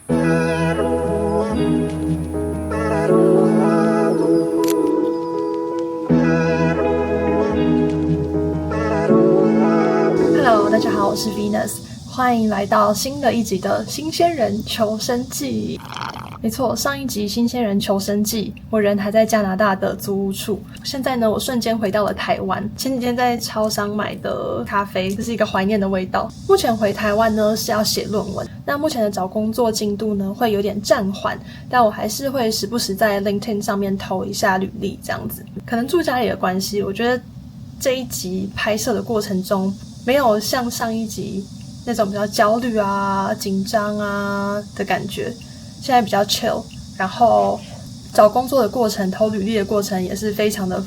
Hello， 大家好，我是 Venus， 欢迎来到新的一集的新鲜人求生记。没错，上一集新鲜人求生记，我人还在加拿大的租屋处，现在呢，我瞬间回到了台湾。前几天在超商买的咖啡，这是一个怀念的味道。目前回台湾呢是要写论文，那目前的找工作进度呢会有点暂缓，但我还是会时不时在 LinkedIn 上面投一下履历这样子。可能住家里的关系，我觉得这一集拍摄的过程中没有像上一集那种比较焦虑啊、紧张啊的感觉，现在比较 chill， 然后找工作的过程、投履历的过程也是非常的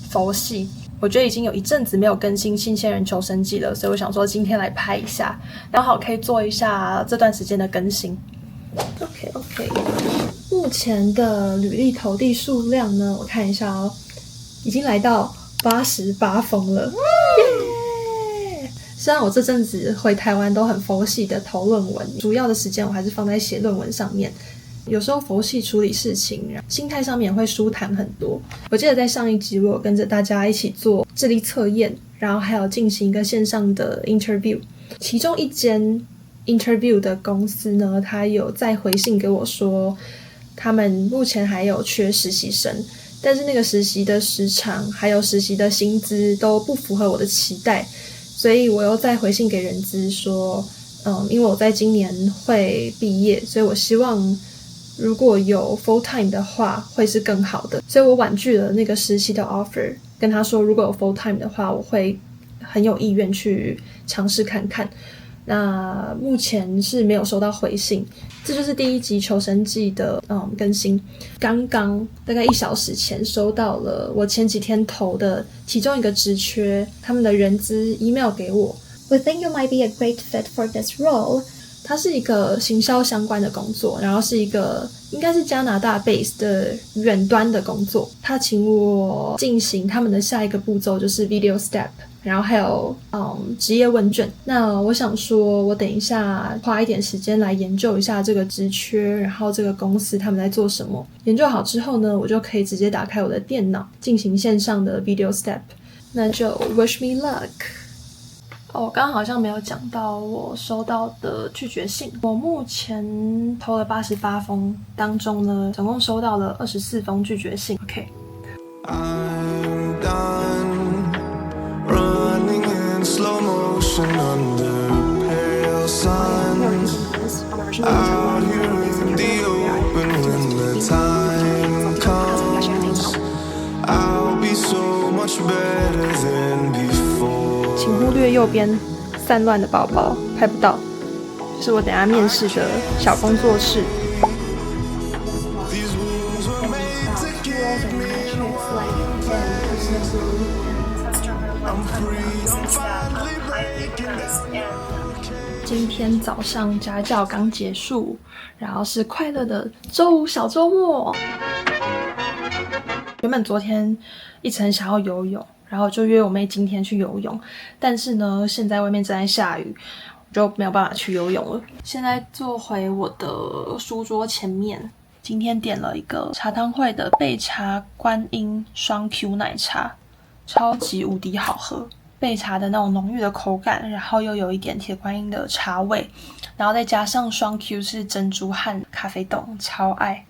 佛系。我觉得已经有一阵子没有更新新鲜人求生记了，所以我想说今天来拍一下，刚好可以做一下这段时间的更新。OK， 目前的履历投递数量呢，我看一下哦，已经来到88封了。虽然我这阵子回台湾都很佛系的投论文，主要的时间我还是放在写论文上面。有时候佛系处理事情，心态上面会舒坦很多。我记得在上一集我有跟着大家一起做智力测验，然后还有进行一个线上的 interview。其中一间 interview 的公司呢，他有再回信给我说，他们目前还有缺实习生，但是那个实习的时长还有实习的薪资都不符合我的期待。所以我又再回信给人资说，因为我在今年会毕业，所以我希望如果有 full time 的话会是更好的，所以我婉拒了那个实习的 offer， 跟他说如果有 full time 的话，我会很有意愿去尝试看看。那目前是没有收到回信，这就是第一集求生记的更新。刚刚大概1小时前收到了我前几天投的其中一个职缺，他们的人资 email 给我。We think you might be a great fit for this role。它是一个行销相关的工作，然后是一个应该是加拿大 base 的远端的工作。他请我进行他们的下一个步骤，就是 video step， 然后还有职业问卷。那我想说我等一下花一点时间来研究一下这个职缺，然后这个公司他们在做什么。研究好之后呢，我就可以直接打开我的电脑进行线上的 video step。那就 wish me luck。我刚刚好像没有讲到我收到的拒绝信。我目前投了88封，当中呢，总共收到了24封拒绝信。OK。I'm done running in slow motion under pale sun out here in the open when the time comes I'll be so much better than before。请忽略右边散乱的包包，拍不到，这是我等一下面试的小工作室。今天早上家教刚结束，然后是快乐的周五小周末。原本昨天一直很想要游泳，然后就约我妹今天去游泳，但是呢，现在外面正在下雨，我就没有办法去游泳了。现在坐回我的书桌前面，今天点了一个茶汤会的焙茶观音双 Q 奶茶，超级无敌好喝。焙茶的那种浓郁的口感，然后又有一点铁观音的茶味，然后再加上双 Q 是珍珠和咖啡豆，超爱。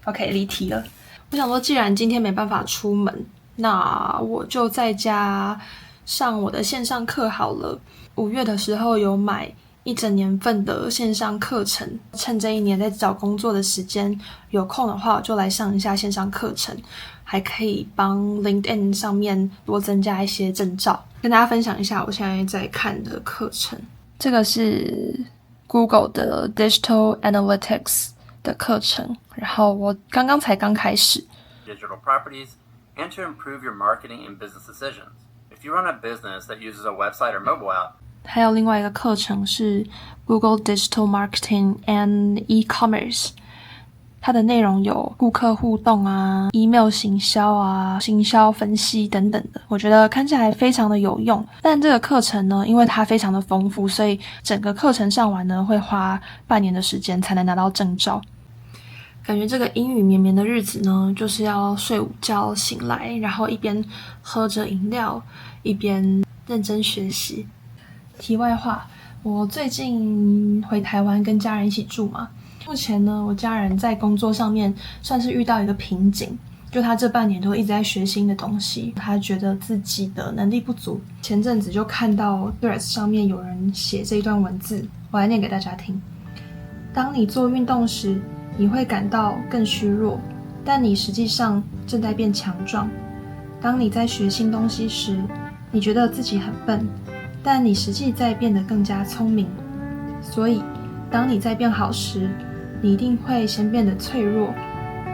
OK， 离题了。我想说，既然今天没办法出门，那我就在家上我的线上课好了。5月的时候有买1整年份的线上课程，趁这一年在找工作的时间，有空的话我就来上一下线上课程，还可以帮 LinkedIn 上面多增加一些证照。跟大家分享一下我现在在看的课程，这个是 Google 的 Digital Analytics 的课程，然后我刚开始。Digital properties and to improve your marketing and business decisions. If you run a business that uses a website or mobile app, 还有另外一个课程是 Google Digital Marketing and E-commerce，它的内容有顾客互动啊、email 行销啊、行销分析等等的，我觉得看起来非常的有用。但这个课程呢，因为它非常的丰富，所以整个课程上完呢，会花半年的时间才能拿到证照。感觉这个阴雨绵绵的日子呢，就是要睡午觉醒来，然后一边喝着饮料，一边认真学习。题外话，我最近回台湾跟家人一起住嘛，目前呢，我家人在工作上面算是遇到一个瓶颈，就他这半年都一直在学新的东西，他觉得自己的能力不足。前阵子就看到 Threads 上面有人写这一段文字，我来念给大家听。当你做运动时，你会感到更虚弱，但你实际上正在变强壮。当你在学新东西时，你觉得自己很笨，但你实际在变得更加聪明。所以，当你在变好时，你一定会先变得脆弱，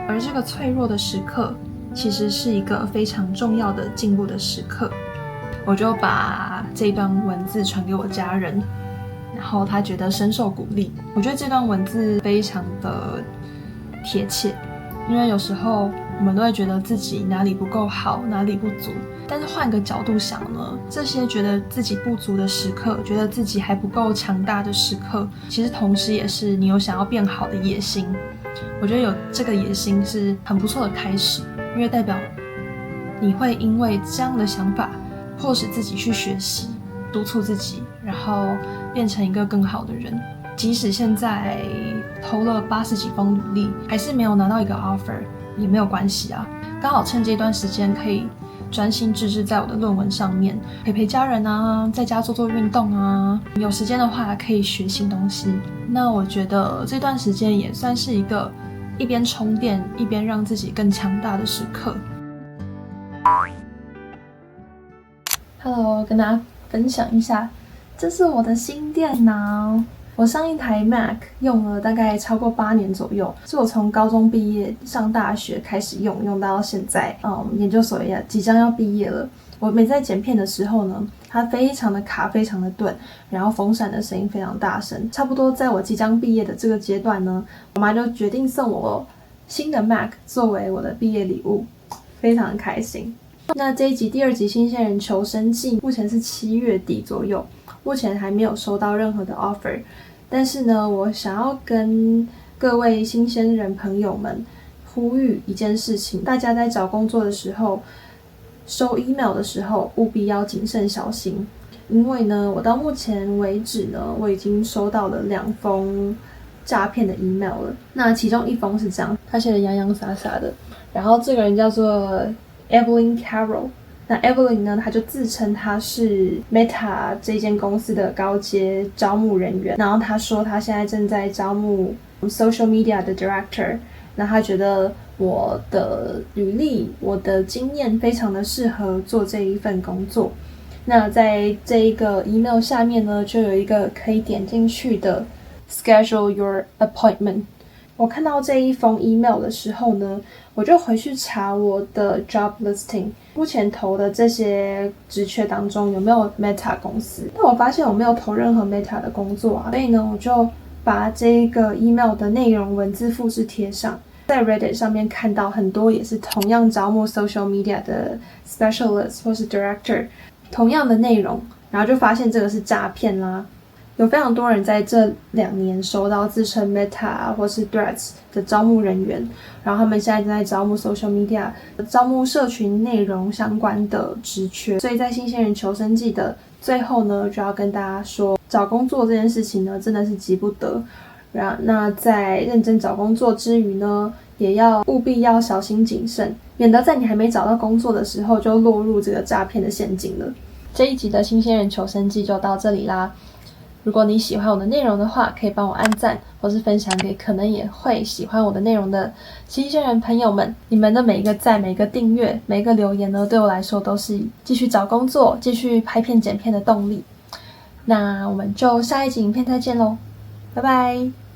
而这个脆弱的时刻，其实是一个非常重要的进步的时刻。我就把这一段文字传给我家人，然后他觉得深受鼓励。我觉得这段文字非常的贴切，因为有时候我们都会觉得自己哪里不够好，哪里不足，但是换个角度想呢，这些觉得自己不足的时刻，觉得自己还不够强大的时刻，其实同时也是你有想要变好的野心。我觉得有这个野心是很不错的开始，因为代表你会因为这样的想法迫使自己去学习，督促自己，然后变成一个更好的人。即使现在投了80几封履历，还是没有拿到一个 offer， 也没有关系啊。刚好趁这段时间可以专心致志在我的论文上面，陪家人啊，在家做运动啊，有时间的话可以学新东西。那我觉得这段时间也算是一个一边充电一边让自己更强大的时刻。Hello， 跟大家分享一下，这是我的新电脑。我上一台 Mac 用了大概超过8年左右，是我从高中毕业上大学开始用到现在，研究所也即将要毕业了。我每次在剪片的时候呢，它非常的卡，非常的钝，然后风扇的声音非常大声。差不多在我即将毕业的这个阶段呢，我妈就决定送我新的 Mac 作为我的毕业礼物，非常的开心。那这一集第2集新鲜人求生记，目前是7月底左右，目前还没有收到任何的 offer。但是呢，我想要跟各位新鲜人朋友们呼吁一件事情，大家在找工作的时候，收 email 的时候务必要谨慎小心。因为呢，我到目前为止呢，我已经收到了2封诈骗的 email 了。那其中一封是这样，他写的洋洋洒洒的，然后这个人叫做 Evelyn Carroll。那 Evelyn 呢，她就自称她是 Meta 这间公司的高阶招募人员，然后她说她现在正在招募 social media 的 director。那她觉得我的履历、我的经验非常的适合做这一份工作。那在这一个 email 下面呢，就有一个可以点进去的 schedule your appointment。我看到这一封 email 的时候呢，我就回去查我的 job listing， 目前投的这些职缺当中有没有 Meta 公司。但我发现我没有投任何 Meta 的工作啊，所以呢，我就把这个 email 的内容文字复制贴上。在 Reddit 上面看到很多也是同样招募 social media 的 specialist 或是 director， 同样的内容，然后就发现这个是诈骗啦。有非常多人在这2年收到自称 Meta 或是 Threads 的招募人员，然后他们现在正在招募 social media 招募社群内容相关的职缺。所以在新鲜人求生记的最后呢，就要跟大家说，找工作这件事情呢，真的是急不得。那在认真找工作之余呢，也要务必要小心谨慎，免得在你还没找到工作的时候就落入这个诈骗的陷阱了。这一集的新鲜人求生记就到这里啦。如果你喜欢我的内容的话，可以帮我按赞，或是分享给可能也会喜欢我的内容的新鲜人朋友们。你们的每一个赞、每一个订阅、每一个留言呢，对我来说都是继续找工作、继续拍片剪片的动力。那我们就下一集影片再见咯，拜拜。